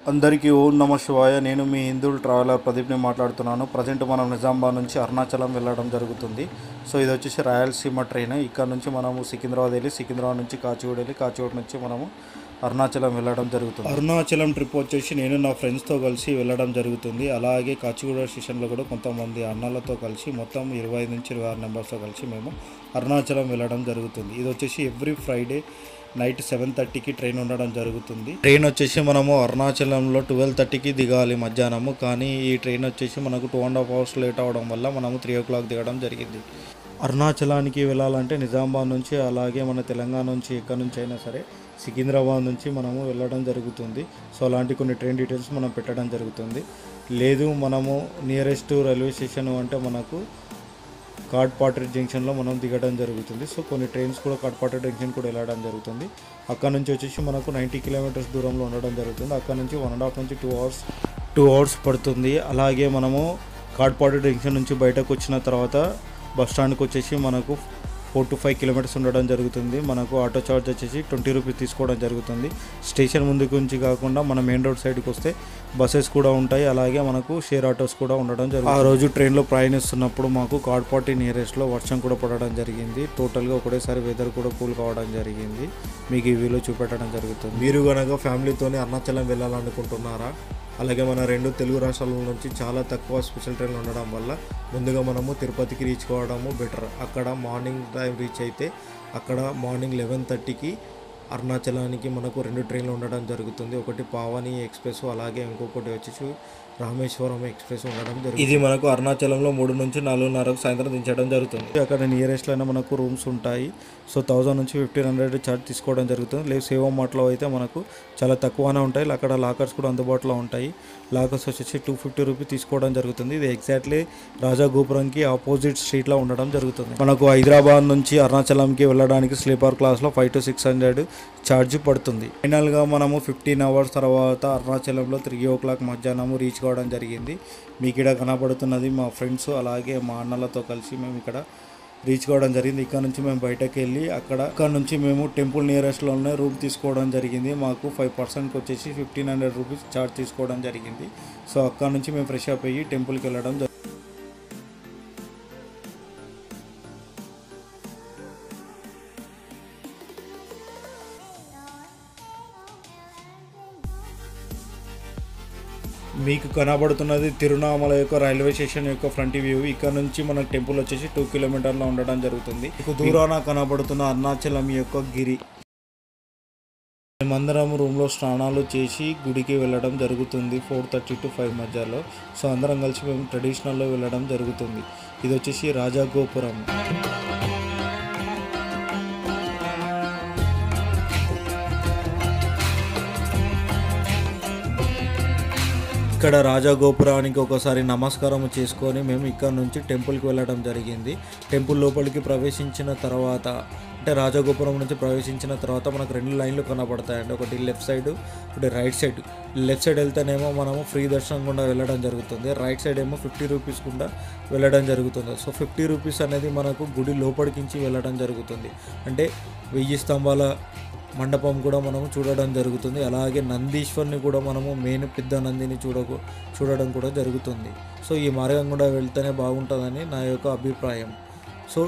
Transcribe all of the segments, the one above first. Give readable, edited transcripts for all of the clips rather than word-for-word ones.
అందరికీ ఓం నమ శివాయ. నేను మీ హిందూల్ ట్రావెలర్ ప్రదీప్ని మాట్లాడుతున్నాను. ప్రజెంట్ మనం నిజామాబాద్ నుంచి అరుణాచలం వెళ్ళడం జరుగుతుంది. సో ఇది వచ్చేసి రాయలసీమ ట్రైన్. ఇక్కడ నుంచి మనము సికింద్రాబాద్ వెళ్ళి, సికింద్రాబాద్ నుంచి కాచిగూడ వెళ్ళి, కాచిగూడ నుంచి మనము అరుణాచలం వెళ్ళడం జరుగుతుంది. అరుణాచలం ట్రిప్ వచ్చేసి నేను నా ఫ్రెండ్స్తో కలిసి వెళ్ళడం జరుగుతుంది. అలాగే కాచిగూడ స్టేషన్లో కూడా కొంతమంది అన్నలతో కలిసి మొత్తం 25 నుంచి 26 మెంబర్స్తో కలిసి మేము అరుణాచలం వెళ్ళడం జరుగుతుంది. ఇది వచ్చేసి ఎవ్రీ ఫ్రైడే నైట్ 7:30కి ట్రైన్ ఉండడం జరుగుతుంది. ట్రైన్ వచ్చేసి మనము అరుణాచలంలో 12:30కి దిగాలి మధ్యాహ్నము. కానీ ఈ ట్రైన్ వచ్చేసి మనకు 2.5 hours లేట్ అవడం వల్ల మనము 3 o'clock దిగడం జరిగింది. అరుణాచలానికి వెళ్ళాలంటే నిజామాబాద్ నుంచి, అలాగే మన తెలంగాణ నుంచి, ఎక్కడి నుంచి అయినా సరే సికింద్రాబాద్ నుంచి మనము వెళ్ళడం జరుగుతుంది. సో అలాంటి కొన్ని ట్రైన్ డీటెయిల్స్ మనం పెట్టడం జరుగుతుంది. లేదు మనము నియరెస్ట్ రైల్వే స్టేషన్ అంటే మనకు కాట్పాటి జంక్షన్లో మనం దిగడం జరుగుతుంది. సో కొన్ని ట్రైన్స్ కూడా కాట్పాటి జంక్షన్ కూడా వెళ్ళడం జరుగుతుంది. అక్కడ నుంచి వచ్చేసి మనకు 90 kilometers దూరంలో ఉండడం జరుగుతుంది. అక్కడ నుంచి 1.5 నుంచి 2 hours పడుతుంది. అలాగే మనము కాట్పాటి జంక్షన్ నుంచి బయటకు వచ్చిన తర్వాత బస్ స్టాండ్కి వచ్చేసి మనకు 4 to 5 kilometers ఉండడం జరుగుతుంది. మనకు ఆటో చార్జ్ వచ్చేసి 20 rupees తీసుకోవడం జరుగుతుంది. స్టేషన్ ముందుకు నుంచి కాకుండా మన మెయిన్ రోడ్ సైడ్కి వస్తే బస్సెస్ కూడా ఉంటాయి. అలాగే మనకు షేర్ ఆటోస్ కూడా ఉండడం జరుగుతుంది. ఆ రోజు ట్రైన్లో ప్రయాణిస్తున్నప్పుడు మాకు కాట్పాటి నియరెస్ట్లో వర్షం కూడా పడడం జరిగింది. టోటల్గా ఒకటేసారి వెదర్ కూడా కూల్ కావడం జరిగింది. మీకు ఈ వీడియో చూపెట్టడం జరుగుతుంది. మీరు కనుక ఫ్యామిలీతోనే అరుణాచలం వెళ్ళాలనుకుంటున్నారా? అలాగే మన 2 తెలుగు రాష్ట్రాల నుంచి చాలా తక్కువ స్పెషల్ ట్రైన్లు ఉండడం వల్ల ముందుగా మనము తిరుపతికి రీచ్ కావడము బెటర్. అక్కడ మార్నింగ్ టైం రీచ్ అయితే అక్కడ మార్నింగ్ 11:30కి అరుణాచలానికి మనకు 2 ట్రైన్లు ఉండడం జరుగుతుంది. ఒకటి పావని ఎక్స్ప్రెస్, అలాగే ఇంకొకటి వచ్చేసి రామేశ్వరం ఎక్స్ప్రెస్ ఉండడం జరుగుతుంది. ఇది మనకు అరుణాచలంలో 3 నుంచి 4:30కు సాయంత్రం దించడం జరుగుతుంది. అక్కడ నియరెస్ట్లోనే మనకు రూమ్స్ ఉంటాయి. సో 1000 నుంచి 1500 ఛార్జ్ తీసుకోవడం జరుగుతుంది. లేదు సేవ మార్ట్లో అయితే మనకు చాలా తక్కువనే ఉంటాయి. అక్కడ లాకర్స్ కూడా అందుబాటులో ఉంటాయి. లాకర్స్ వచ్చేసి 250 రూపీస్ తీసుకోవడం జరుగుతుంది. ఇది ఎగ్జాక్ట్లీ రాజా గోపురంకి ఆపోజిట్ స్ట్రీట్లో ఉండడం జరుగుతుంది. మనకు హైదరాబాద్ నుంచి అరుణాచలంకి వెళ్ళడానికి స్లీపర్ క్లాస్లో 500 to 600 ఛార్జ్ పడుతుంది. ఫైనల్గా మనము 15 hours తర్వాత అరుణాచలంలో 3 o'clock మధ్యాహ్నము రీచ్ కావడం జరిగింది. మీకు ఇక్కడ కనబడుతున్నది మా ఫ్రెండ్స్, అలాగే మా అన్నలతో కలిసి మేము ఇక్కడ రీచ్ కావడం జరిగింది. ఇక్కడ నుంచి మేము బయటకు వెళ్ళి అక్కడ నుంచి మేము టెంపుల్ నియరెస్ట్లోనే రూమ్ తీసుకోవడం జరిగింది. మాకు 5%కి వచ్చేసి 1500 రూపీస్ ఛార్జ్ తీసుకోవడం జరిగింది. సో అక్కడ నుంచి మేము ఫ్రెష్ అప్ అయ్యి టెంపుల్కి వెళ్ళడం జరిగింది. మీకు కనబడుతున్నది తిరునామల యొక్క రైల్వే స్టేషన్ యొక్క ఫ్రంట్ వ్యూ. ఇక్కడ నుంచి మన టెంపుల్ వచ్చేసి 2 kilometers ఉండడం జరుగుతుంది. దూరాన కనబడుతున్న అరుణాచలం యొక్క గిరి. మేమందరం రూమ్లో స్నానాలు చేసి గుడికి వెళ్ళడం జరుగుతుంది 4:30 to 5 మధ్యలో. సో అందరం కలిసి మేము ట్రెడిషనల్లో వెళ్ళడం జరుగుతుంది. ఇది వచ్చేసి రాజా గోపురం. ఇక్కడ రాజగోపురానికి ఒకసారి నమస్కారం చేసుకొని మేము ఇక్కడ నుంచి టెంపుల్కి వెళ్ళడం జరిగింది. టెంపుల్ లోపలికి ప్రవేశించిన తర్వాత అంటే రాజగోపురం నుంచి ప్రవేశించిన తర్వాత మనకు 2 లైన్లు కనబడతాయండి. ఒకటి లెఫ్ట్ సైడ్, ఒకటి రైట్ సైడ్. లెఫ్ట్ సైడ్ వెళ్తేనేమో మనము ఫ్రీ దర్శనం గుండా వెళ్ళడం జరుగుతుంది. రైట్ సైడ్ ఏమో 50 రూపీస్ గుండా వెళ్ళడం జరుగుతుంది. సో 50 రూపీస్ అనేది మనకు గుడి లోపలికించి వెళ్ళడం జరుగుతుంది. అంటే 1000 స్తంభాల మండపం కూడా మనము చూడడం జరుగుతుంది. అలాగే నందీశ్వర్ని కూడా మనము మెయిన్ పెద్ద నందిని చూడడం కూడా జరుగుతుంది. సో ఈ మార్గం కూడా వెళ్తేనే బాగుంటుందని నా యొక్క అభిప్రాయం. సో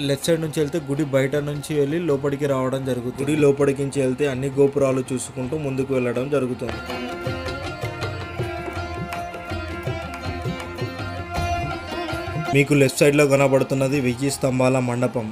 లెఫ్ట్ సైడ్ నుంచి వెళ్తే గుడి బయట నుంచి వెళ్ళి లోపలికి రావడం జరుగుతుంది. గుడి లోపలికి నుంచి వెళ్తే అన్ని గోపురాలు చూసుకుంటూ ముందుకు వెళ్ళడం జరుగుతుంది. మీకు లెఫ్ట్ సైడ్లో కనబడుతున్నది 1000 స్తంభాల మండపం.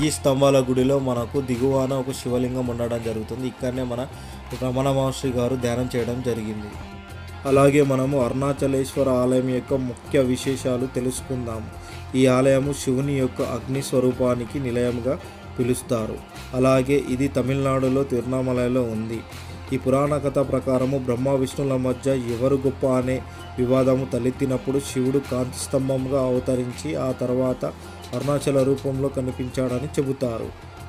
ఈ స్తంభాల గుడిలో మనకు దిగువన ఒక శివలింగం ఉండడం జరుగుతుంది. ఇక్కడనే మన రమణ మహర్షి గారు ధ్యానం చేయడం జరిగింది. అలాగే మనము అరుణాచలేశ్వర ఆలయం యొక్క ముఖ్య విశేషాలు తెలుసుకుందాం. ఈ ఆలయము శివుని యొక్క అగ్ని స్వరూపానికి నిలయంగా పిలుస్తారు. అలాగే ఇది తమిళనాడులో తిరునామలలో ఉంది. ఈ పురాణ కథ ప్రకారము బ్రహ్మ విష్ణుల మధ్య ఎవరు గొప్ప అనే వివాదము తలెత్తినప్పుడు శివుడు కాంతి స్తంభంగా అవతరించి ఆ తర్వాత అరుణాచల రూపంలో కనిపించాడని చెబుతారు.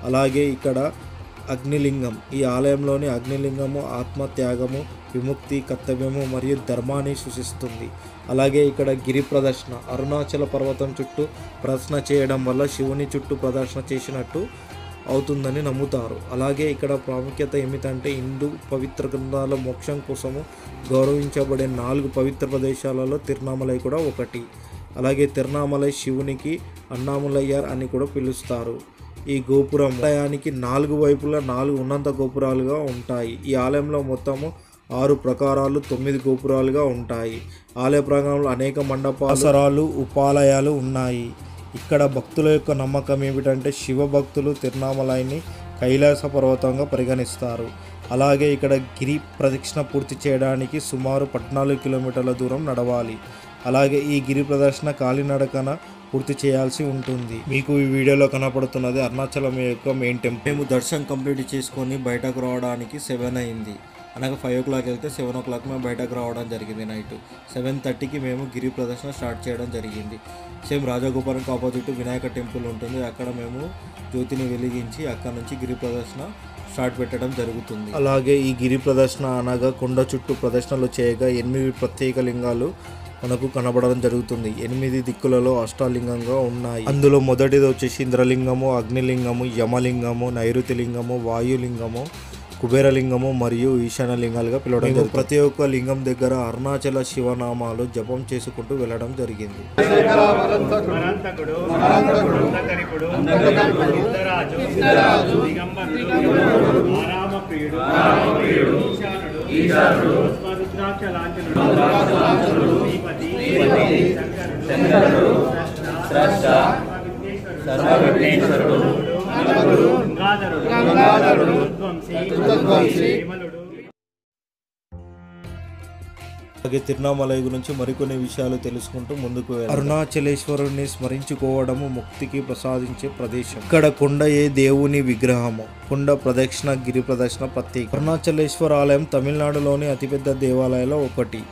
అలాగే ఇక్కడ అగ్నిలింగం, ఈ ఆలయంలోని అగ్నిలింగము ఆత్మత్యాగము, విముక్తి, కర్తవ్యము మరియు ధర్మాన్ని సూచిస్తుంది. అలాగే ఇక్కడ గిరి ప్రదర్శన, అరుణాచల పర్వతం చుట్టూ ప్రదర్శన చేయడం వల్ల శివుని చుట్టూ ప్రదర్శన చేసినట్టు అవుతుందని నమ్ముతారు. అలాగే ఇక్కడ ప్రాముఖ్యత ఏమిటంటే హిందూ పవిత్ర గ్రంథాల మోక్షం కోసము గౌరవించబడే 4 పవిత్ర ప్రదేశాలలో తిరునామలై కూడా ఒకటి. అలాగే తిరునామలై శివునికి అన్నాములయ్యార్ అని కూడా పిలుస్తారు. ఈ గోపురం ఆలయానికి 4 వైపులా 4 ఉన్నత గోపురాలుగా ఉంటాయి. ఈ ఆలయంలో మొత్తము 6 ప్రకారాలు 9 గోపురాలుగా ఉంటాయి. ఆలయ ప్రాంగణంలో అనేక మండపాలు, ఉపాలయాలు ఉన్నాయి. ఇక్కడ భక్తుల యొక్క నమ్మకం ఏమిటంటే శివ భక్తులు తిరునామలైని కైలాస పర్వతంగా పరిగణిస్తారు. అలాగే ఇక్కడ గిరి ప్రదక్షిణ పూర్తి చేయడానికి సుమారు 14 కిలోమీటర్ల దూరం నడవాలి. అలాగే ఈ గిరి ప్రదర్శన కాలినడకన పూర్తి చేయాల్సి ఉంటుంది. మీకు ఈ వీడియోలో కనపడుతున్నది అరుణాచలం యొక్క మెయిన్ టెంపుల్. మేము దర్శనం కంప్లీట్ చేసుకొని బయటకు రావడానికి 7 అయింది. అనగా 5 o'clock వెళ్తే 7 o'clock మేము బయటకు రావడం జరిగింది. నైట్ 7:30కి మేము గిరి ప్రదర్శన స్టార్ట్ చేయడం జరిగింది. సేమ్ రాజగోపురంకి ఆపోజిట్ వినాయక టెంపుల్ ఉంటుంది. అక్కడ మేము జ్యోతిని వెలిగించి అక్కడ నుంచి గిరి ప్రదర్శన స్టార్ట్ పెట్టడం జరుగుతుంది. అలాగే ఈ గిరి ప్రదర్శన అనగా కొండ చుట్టూ ప్రదర్శనలు చేయగా 8 ప్రత్యేక లింగాలు మనకు కనబడడం జరుగుతుంది. 8 దిక్కులలో అష్టాలింగంగా ఉన్నాయి. అందులో మొదటిది వచ్చేసి ఇంద్రలింగము, అగ్నిలింగము, యమలింగము, నైరుతి లింగము, వాయులింగము, కుబేరలింగము మరియు ఈశాన్యలింగాలుగా పిలవడం జరిగింది. ప్రతి ఒక్క లింగం దగ్గర అరుణాచల శివనామాలు జపం చేసుకుంటూ వెళ్ళడం జరిగింది. అలాగే తిరునామలై గురించి మరికొన్ని విషయాలు తెలుసుకుంటూ ముందుకు వెళ్ళాలి. అరుణాచలేశ్వరుని స్మరించుకోవడము ముక్తికి ప్రసాదించే ప్రదేశం. ఇక్కడ కొండయే దేవుని విగ్రహము. కొండ ప్రదక్షిణ, గిరి ప్రదక్షిణ ప్రత్యేక. అరుణాచలేశ్వర ఆలయం తమిళనాడులోని అతిపెద్ద దేవాలయాల్లో ఒకటి.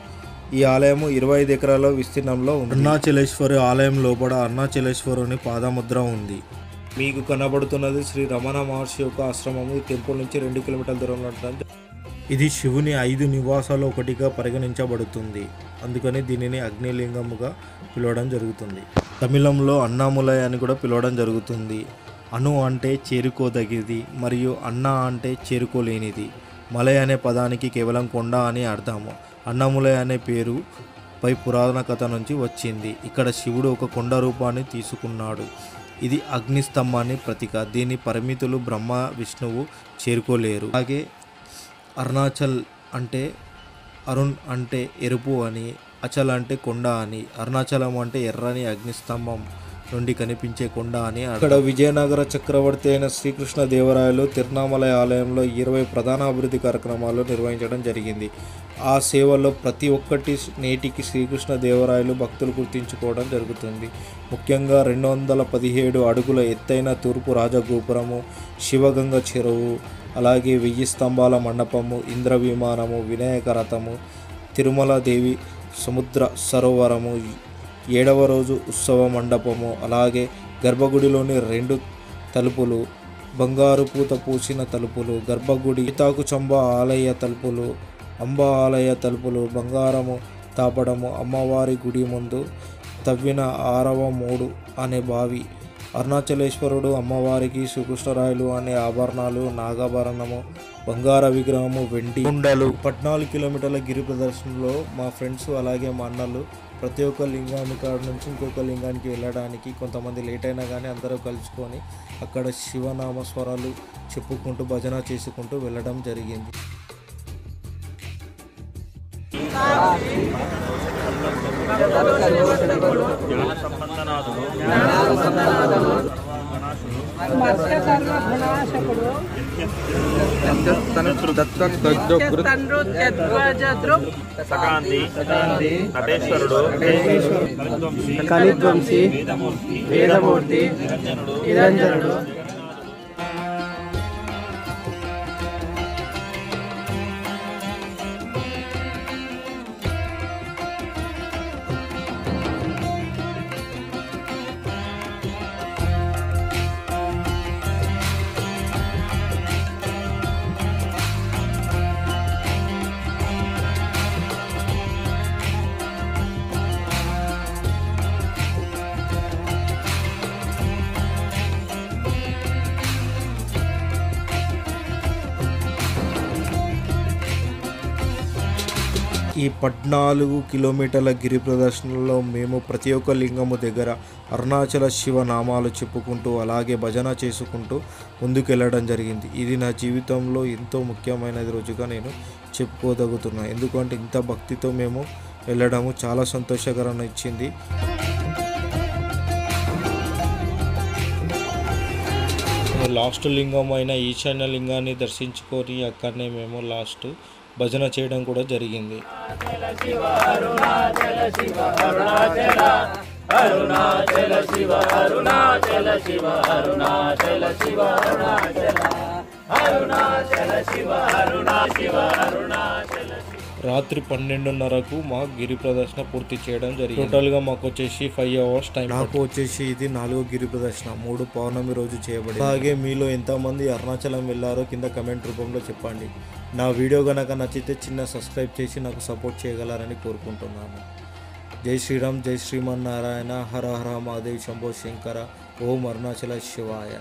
ఈ ఆలయము 25 ఎకరాల విస్తీర్ణంలో ఉంది. అరుణాచలేశ్వరి ఆలయం లోపల అరుణాచలేశ్వరుని పాదముద్ర ఉంది. మీకు కనబడుతున్నది శ్రీ రమణ మహర్షి యొక్క ఆశ్రమము. టెంపుల్ నుంచి 2 కిలోమీటర్ల దూరంలో ఉంటుంది. ఇది శివుని 5 నివాసాలు ఒకటిగా పరిగణించబడుతుంది. అందుకని దీనిని అగ్నిలింగముగా పిలవడం జరుగుతుంది. తమిళంలో అన్నాములై అని కూడా పిలవడం జరుగుతుంది. అను అంటే చేరుకోదగినది మరియు అన్న అంటే చేరుకోలేనిది. మలై అనే పదానికి కేవలం కొండ అని అర్థము. అన్నాములై అనే పేరు పై పురాతన కథ నుంచి వచ్చింది. ఇక్కడ శివుడు ఒక కొండ రూపాన్ని తీసుకున్నాడు. ఇది అగ్నిస్తంభాన్ని ప్రతీక. దీని పరిమితులు బ్రహ్మ విష్ణువు చేరుకోలేరు. అలాగే అరుణాచల్ అంటే అరుణ్ అంటే ఎరుపు అని, అచల్ అంటే కొండ అని, అరుణాచలం అంటే ఎర్రని అగ్నిస్తంభం నుండి కనిపించే కొండ అని. అక్కడ విజయనగర చక్రవర్తి అయిన శ్రీకృష్ణ దేవరాయలు తిరునామలై ఆలయంలో 20 ప్రధాన అభివృద్ధి కార్యక్రమాలు నిర్వహించడం జరిగింది. ఆ సేవలో ప్రతి ఒక్కటి నేటికి శ్రీకృష్ణ దేవరాయలు భక్తులు గుర్తించుకోవడం జరుగుతుంది. ముఖ్యంగా 217 అడుగుల ఎత్తైన తూర్పు రాజగోపురము, శివగంగ చెరువు, అలాగే 1000 స్తంభాల మండపము, ఇంద్ర విమానము, వినాయక రథము, తిరుమలదేవి సముద్ర సరోవరము, 7వ రోజు ఉత్సవ మండపము, అలాగే గర్భగుడిలోని 2 తలుపులు, బంగారు పూత పూసిన తలుపులు, గర్భగుడి సీతాకు చంబ ఆలయ తలుపులు, అంబ ఆలయ తలుపులు, బంగారము తాపడము, అమ్మవారి గుడి ముందు తవ్విన 6వ మూడు అనే బావి, అరుణాచలేశ్వరుడు అమ్మవారికి శ్రీకృష్ణరాయలు అనే ఆభరణాలు, నాగాభరణము, బంగార విగ్రహము, వెండి కుండలు. 14 కిలోమీటర్ల గిరి ప్రదర్శనలో మా ఫ్రెండ్స్ అలాగే మా అన్నలు ప్రతి ఒక్క లింగాన్ని కాడ నుంచి ఇంకొక లింగానికి వెళ్ళడానికి కొంతమంది లేట్ అయినా కానీ అందరూ కలుసుకొని అక్కడ శివనామస్వరాలు చెప్పుకుంటూ భజన చేసుకుంటూ వెళ్ళడం జరిగింది. కలిధ్వంసి, వేదమూర్తి, నిరంజనుడు. ఈ 14 కిలోమీటర్ల గిరి ప్రదర్శనలో మేము ప్రతి ఒక్క లింగము దగ్గర అరుణాచల శివ నామాలు చెప్పుకుంటూ అలాగే భజన చేసుకుంటూ ముందుకెళ్ళడం జరిగింది. ఇది నా జీవితంలో ఎంతో ముఖ్యమైన రోజుగా నేను చెప్పుకోదగుతున్నా. ఎందుకంటే ఇంత భక్తితో మేము వెళ్ళడము చాలా సంతోషకరంగా ఇచ్చింది. లాస్ట్ లింగం అయిన ఈశాన్య లింగాన్ని దర్శించుకొని అక్కడనే మేము లాస్ట్ భజన చేయడం కూడా జరిగింది. రాత్రి 12:30కు మా గిరి ప్రదర్శన పూర్తి చేయడం జరిగింది. టోటల్గా మాకు వచ్చేసి 5 అవర్స్ టైం. నాకు వచ్చేసి ఇది 4వ గిరి ప్రదర్శన, 3 పౌర్ణమి రోజు చేయబడి. అలాగే మీలో ఎంతమంది అరుణాచలం వెళ్ళారో కింద కమెంట్ రూపంలో చెప్పండి. నా వీడియో కనుక నచ్చితే చిన్న సబ్స్క్రైబ్ చేసి నాకు సపోర్ట్ చేయగలరని కోరుకుంటున్నాను. జై శ్రీరామ్, జై శ్రీమన్నారాయణ, హర హర మహాదేవ్, శంభో శంకర, ఓం అరుణాచల శివాయ.